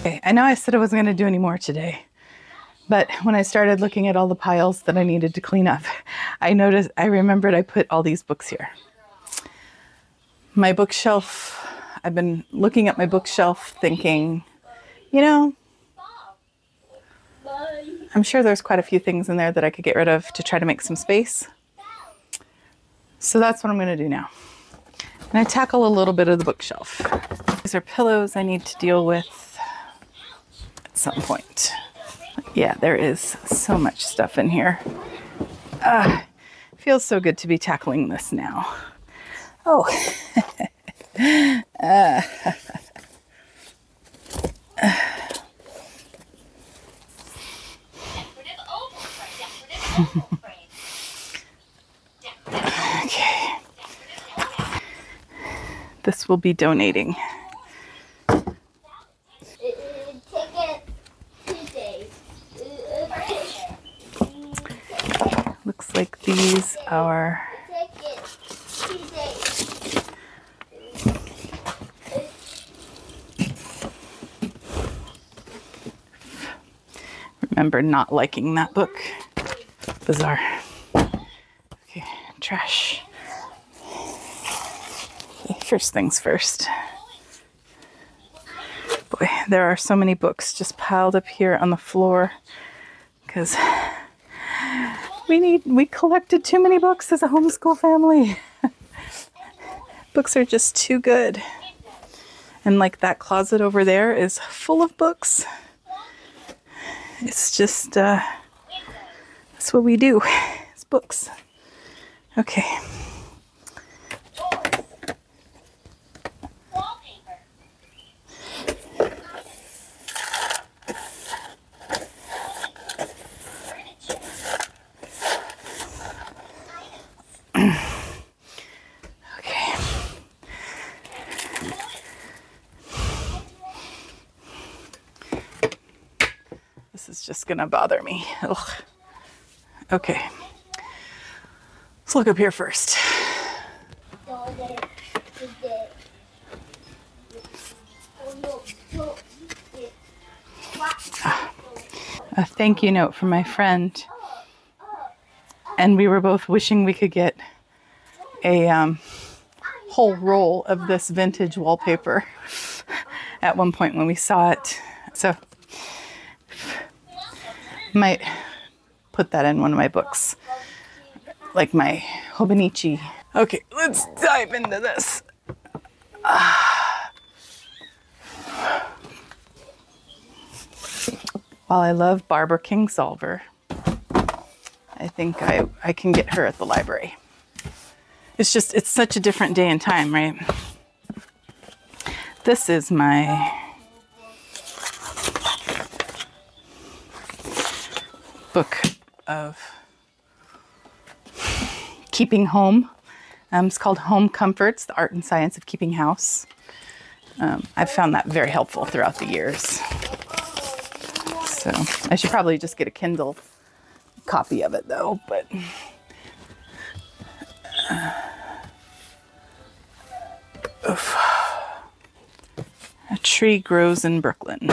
Okay, I know I said I wasn't going to do any more today, but when I started looking at all the piles that I needed to clean up, I remembered I put all these books here. My bookshelf, I've been looking at my bookshelf thinking, you know, I'm sure there's quite a few things in there that I could get rid of to try to make some space. So that's what I'm going to do now. I'm going to tackle a little bit of the bookshelf. These are pillows I need to deal with at some point. Yeah, there is so much stuff in here. Feels so good to be tackling this now. Oh. Okay. This will be donating. Looks like these are remember not liking that book. Bizarre. Okay, trash. Okay, first things first. Boy, there are so many books just piled up here on the floor because we collected too many books as a homeschool family. Books are just too good. And like that closet over there is full of books. It's just, that's what we do. It's books. Okay. This is just gonna bother me. Ugh. Okay. Let's look up here first. A thank you note from my friend. And we were both wishing we could get a whole roll of this vintage wallpaper at one point when we saw it. So might put that in one of my books, like my Hobonichi. Okay, let's dive into this. While I love Barbara Kingsolver, I think I can get her at the library. It's just, it's such a different day and time, right? This is my book of keeping home. It's called Home Comforts, The Art and Science of Keeping House. I've found that very helpful throughout the years. So I should probably just get a Kindle copy of it though, but oof. A tree grows in Brooklyn.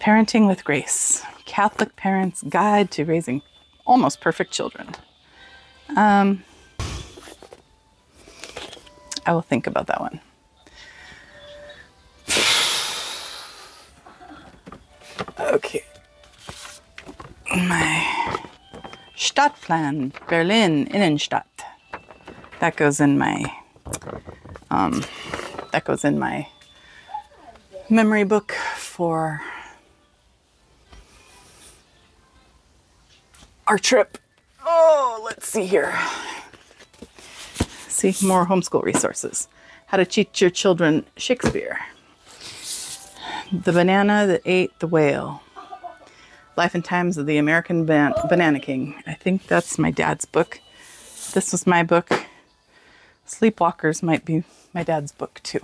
Parenting with Grace, Catholic Parents' Guide to Raising Almost Perfect Children. I will think about that one. Okay. My Stadtplan, Berlin Innenstadt. That goes in my memory book for our trip. Oh, let's see here. See, more homeschool resources. How to teach your children Shakespeare. The Banana That Ate the Whale. Life and Times of the American Banana King. I think that's my dad's book. This was my book. Sleepwalkers might be my dad's book too.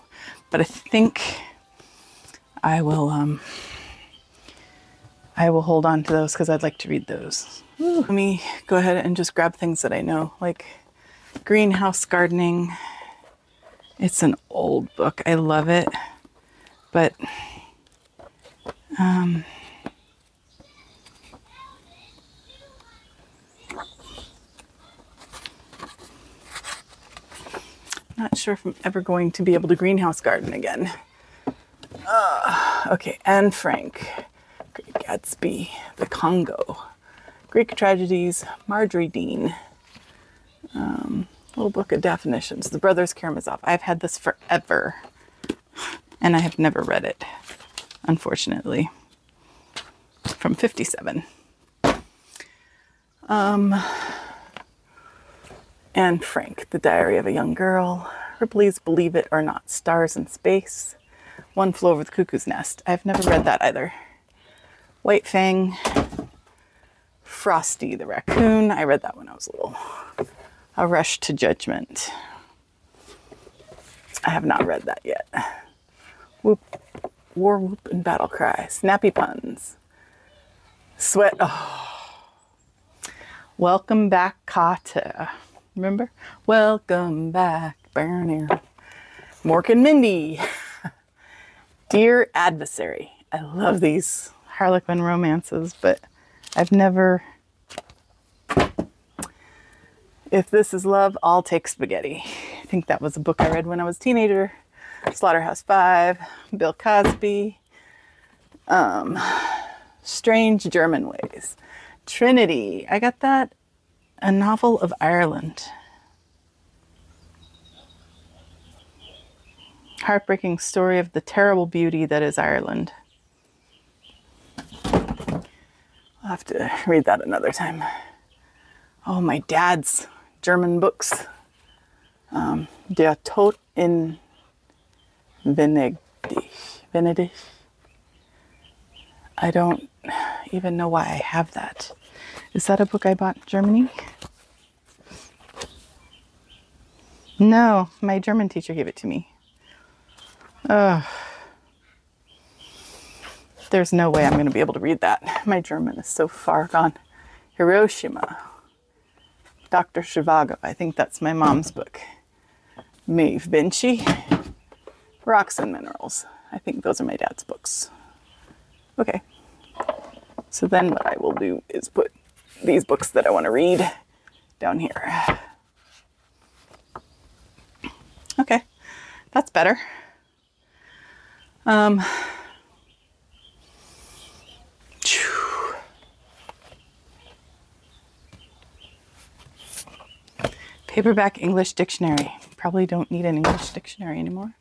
But I think I will I will hold on to those because I'd like to read those. Ooh. Let me go ahead and just grab things that I know, like Greenhouse Gardening. It's an old book. I love it, but not sure if I'm ever going to be able to greenhouse garden again. Okay, Anne Frank, Great Gatsby, The Congo, Greek Tragedies, Marjorie Dean, Little Book of Definitions, The Brothers Karamazov. I've had this forever, and I have never read it, unfortunately. From 57. Anne Frank, The Diary of a Young Girl, Ripley's Believe It or Not, Stars in Space, One Flew Over the Cuckoo's Nest. I've never read that either. White Fang, Frosty the Raccoon. I read that when I was little. A Rush to Judgment. I have not read that yet. Whoop, War Whoop and Battle Cry. Snappy Puns. Sweat. Oh. Welcome Back, Kata. Remember? Welcome back, Bernier. Mork and Mindy. Dear Adversary. I love these Harlequin romances, but I've never... If This Is Love, I'll Take Spaghetti. I think that was a book I read when I was a teenager. Slaughterhouse-Five, Bill Cosby, Strange German Ways. Trinity. I got that. A Novel of Ireland. Heartbreaking story of the terrible beauty that is Ireland. I'll have to read that another time. Oh, my dad's German books. Der Tod in Venedig. I don't even know why I have that. Is that a book I bought in Germany? No, my German teacher gave it to me. There's no way I'm going to be able to read that. My German is so far gone. Hiroshima. Dr. Zhivago. I think that's my mom's book. Maeve Binchy. Rocks and Minerals. I think those are my dad's books. Okay. So then what I will do is put these books that I want to read down here. Okay. That's better. Paperback English dictionary. Probably don't need an English dictionary anymore.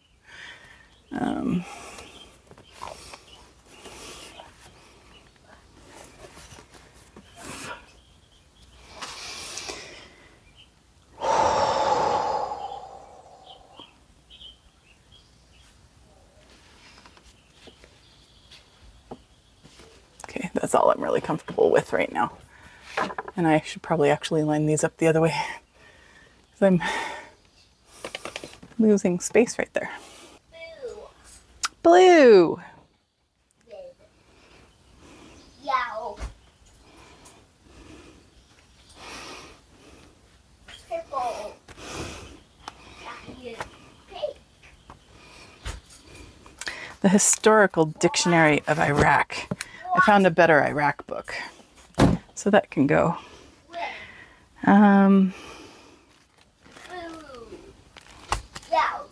Okay, that's all I'm really comfortable with right now. And I should probably actually line these up the other way, because I'm losing space right there. Blue. Yellow. Purple. Pink. The Historical Dictionary of Iraq. I found a better Iraq book, so that can go. Blue. Yellow.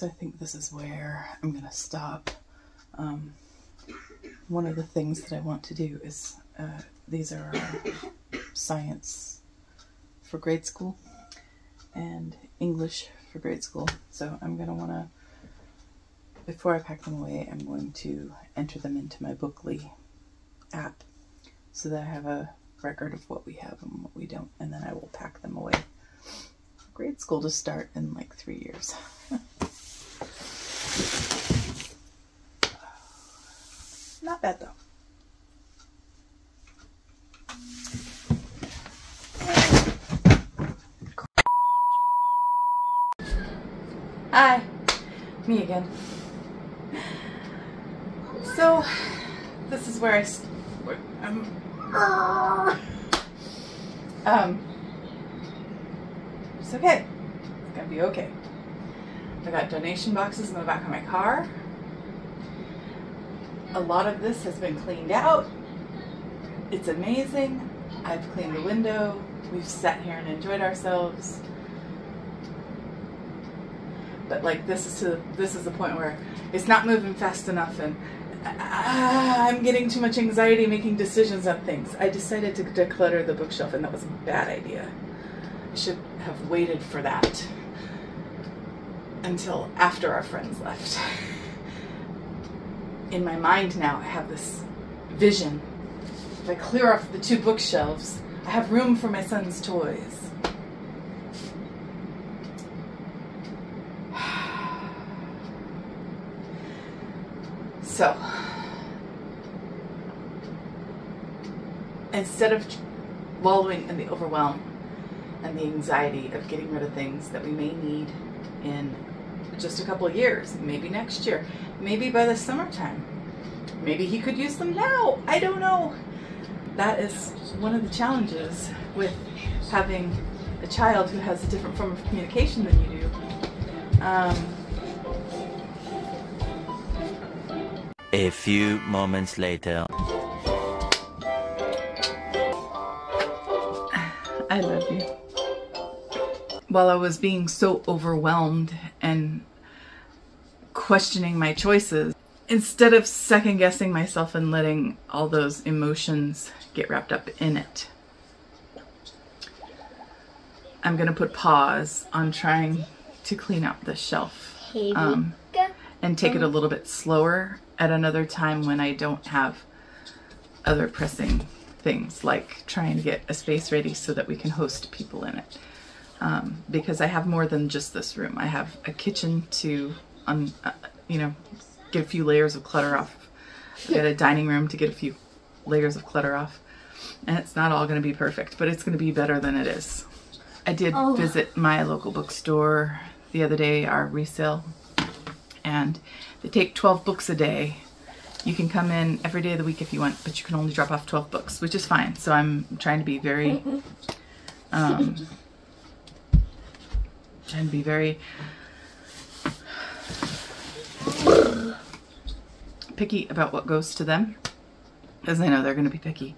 So I think this is where I'm going to stop. One of the things that I want to do is, these are science for grade school and English for grade school. So I'm going to want to, before I pack them away, I'm going to enter them into my Bookly app so that I have a record of what we have and what we don't, and then I will pack them away. Grade school to start in like 3 years. Not bad though. Hi, me again. So, this is where it's okay. It's gonna be okay. I got donation boxes in the back of my car. A lot of this has been cleaned out. It's amazing. I've cleaned the window. We've sat here and enjoyed ourselves. But like this is the point where it's not moving fast enough, and I'm getting too much anxiety making decisions on things. I decided to declutter the bookshelf, and that was a bad idea. I should have waited for that until after our friends left. In my mind now, I have this vision. If I clear off the 2 bookshelves, I have room for my son's toys. So, instead of wallowing in the overwhelm and the anxiety of getting rid of things that we may need in just a couple of years, maybe next year, maybe by the summertime, maybe he could use them now, I don't know. That is one of the challenges with having a child who has a different form of communication than you do. A few moments later. I love you. While I was being so overwhelmed and questioning my choices, instead of second guessing myself and letting all those emotions get wrapped up in it, I'm gonna put pause on trying to clean out this shelf and take it a little bit slower at another time when I don't have other pressing things, like trying to get a space ready so that we can host people in it. Because I have more than just this room. I have a kitchen to, you know, get a few layers of clutter off. I've got a dining room to get a few layers of clutter off. And it's not all going to be perfect, but it's going to be better than it is. I did visit my local bookstore the other day, our resale, and they take 12 books a day. You can come in every day of the week if you want, but you can only drop off 12 books, which is fine. So I'm trying to be very, picky about what goes to them, because I know they're going to be picky.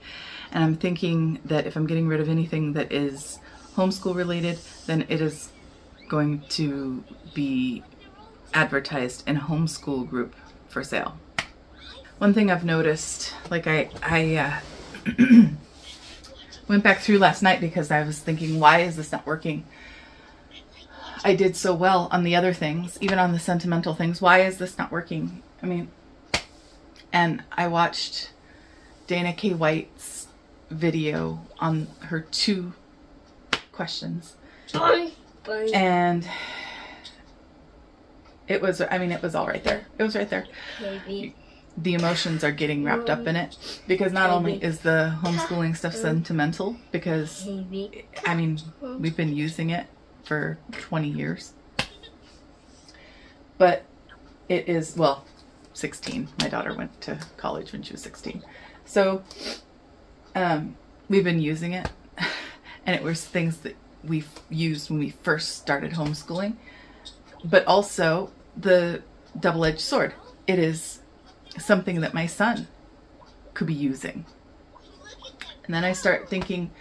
And I'm thinking that if I'm getting rid of anything that is homeschool related, then it is going to be advertised in a homeschool group for sale. One thing I've noticed, like I went back through last night because I was thinking, why is this not working? I did so well on the other things, even on the sentimental things. Why is this not working? I mean, and I watched Dana K. White's video on her 2 questions. And it was, I mean, it was all right there. It was right there. The emotions are getting wrapped up in it, because not only is the homeschooling stuff sentimental, because, I mean, we've been using it for 20 years, but it is, well, 16. My daughter went to college when she was 16. So, we've been using it, and it was things that we used when we first started homeschooling, but also the double-edged sword. It is something that my son could be using. And then I start thinking,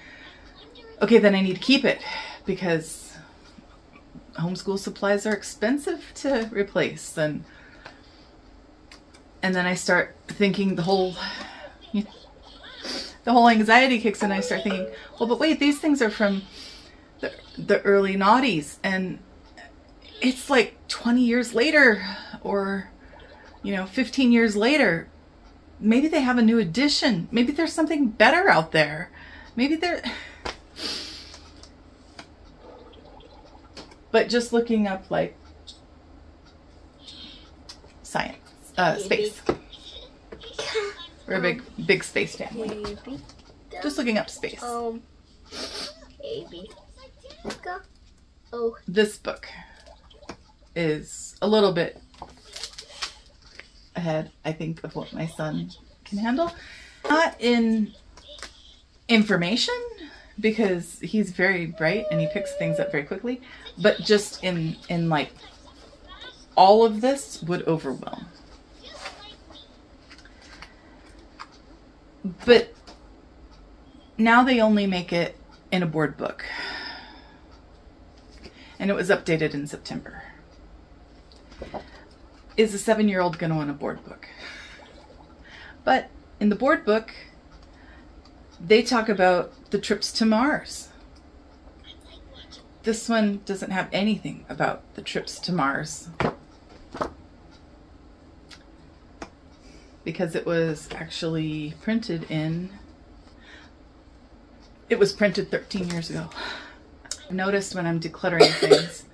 okay, then I need to keep it, because homeschool supplies are expensive to replace. And then I start thinking the whole anxiety kicks in. I start thinking, well, but wait, these things are from the early noughties, and it's like 20 years later, or 15 years later. Maybe they have a new edition. Maybe there's something better out there. Maybe but just looking up like science, space. We're a big space family. Just looking up space. Baby. This book is a little bit ahead, I think, of what my son can handle. Not in information, because he's very bright and he picks things up very quickly, but just in like, all of this would overwhelm. But now they only make it in a board book, and it was updated in September. Is a 7-year-old going to want a board book? But in the board book, they talk about the trips to Mars. This one doesn't have anything about the trips to Mars, because it was actually printed it was printed 13 years ago. I've noticed when I'm decluttering things,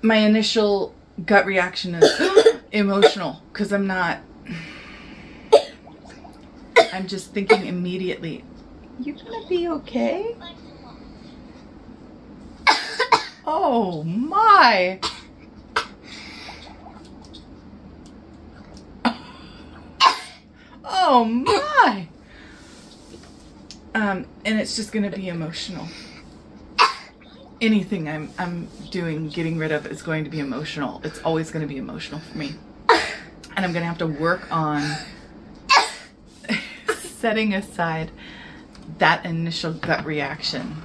my initial gut reaction is emotional, because I'm just thinking immediately, you're gonna be okay? Oh my! Oh my! And it's just gonna be emotional. Anything I'm doing, getting rid of, is going to be emotional. It's always going to be emotional for me. And I'm going to have to work on setting aside that initial gut reaction.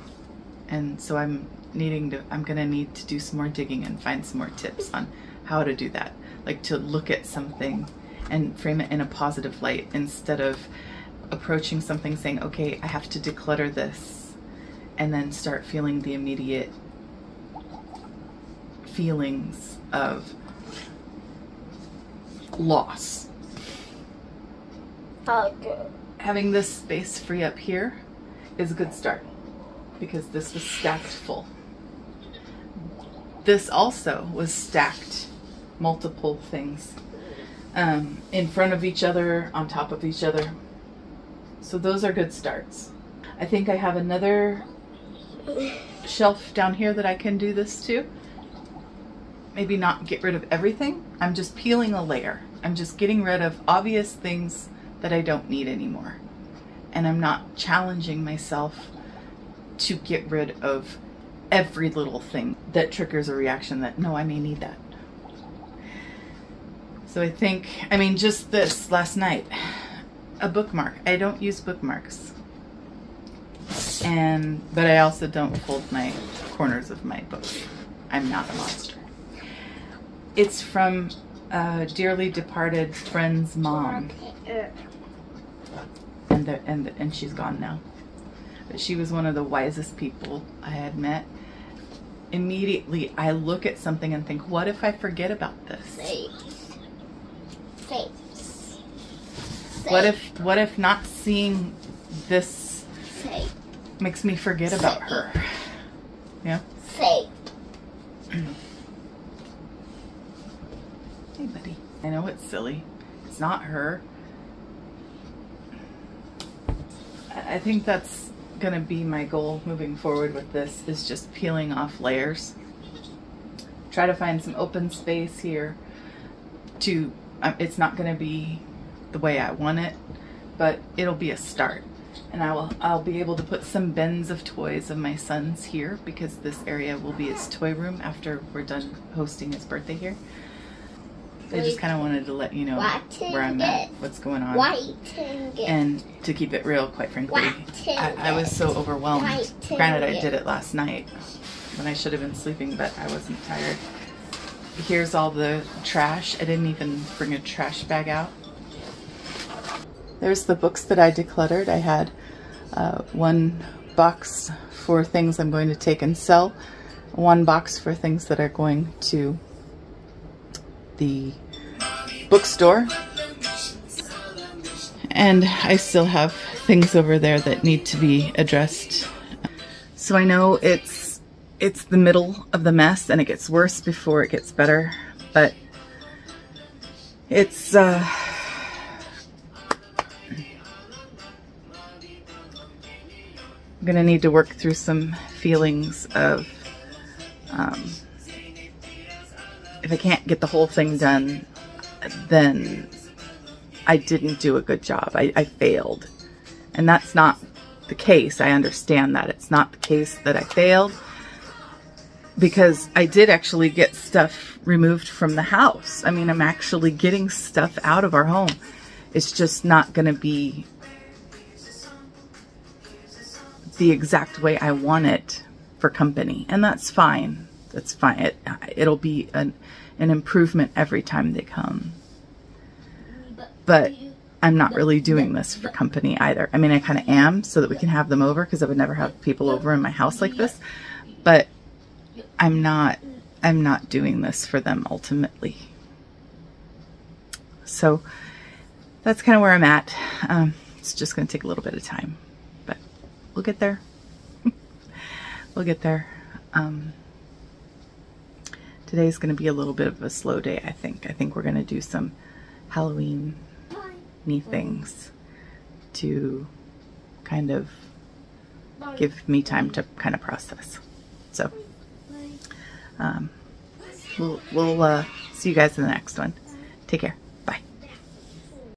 And so I'm going to need to do some more digging and find some more tips on how to do that. Like to look at something and frame it in a positive light, instead of approaching something saying, okay, I have to declutter this, and then start feeling the immediate feelings of loss. Okay. Having this space free up here is a good start, because this was stacked full. This also was stacked, multiple things, in front of each other, on top of each other. So those are good starts. I think I have another shelf down here that I can do this to. Maybe not get rid of everything. I'm just peeling a layer. I'm just getting rid of obvious things that I don't need anymore. And I'm not challenging myself to get rid of every little thing that triggers a reaction that, no, I may need that. So I think, just this last night, a bookmark. I don't use bookmarks. But I also don't fold my corners of my book. I'm not a monster. It's from a dearly departed friend's mom, and she's gone now. But she was one of the wisest people I had met. Immediately, I look at something and think, what if I forget about this? Safe. What if not seeing this makes me forget about her? Yeah? Safe. Hey, buddy. I know it's silly. It's not her. I think that's gonna be my goal moving forward with this, is just peeling off layers. Try to find some open space here to, it's not gonna be the way I want it, but it'll be a start. And I'll be able to put some bins of toys of my son's here, because this area will be his toy room after we're done hosting his birthday here. I just kind of wanted to let you know where I'm at, what's going on. And to keep it real, quite frankly, I was so overwhelmed. Granted, I did it last night when I should have been sleeping, but I wasn't tired. Here's all the trash. I didn't even bring a trash bag out. There's the books that I decluttered. I had one box for things I'm going to take and sell, one box for things that are going to the bookstore, and I still have things over there that need to be addressed. So I know it's the middle of the mess and it gets worse before it gets better, but it's I'm gonna need to work through some feelings of if I can't get the whole thing done, then I didn't do a good job. I failed. And that's not the case. I understand that. It's not the case that I failed, because I did actually get stuff removed from the house. I mean, I'm actually getting stuff out of our home. It's just not going to be the exact way I want it for company. And that's fine. That's fine. It'll be an improvement every time they come. But I'm not really doing this for company either. I mean, I kind of am, so that we can have them over, because I would never have people over in my house like this. But I'm not doing this for them ultimately. So that's kind of where I'm at. It's just going to take a little bit of time, but we'll get there. We'll get there. Today's going to be a little bit of a slow day, I think. I think we're going to do some Halloween-y things to kind of give me time to kind of process. So we'll see you guys in the next one. Take care.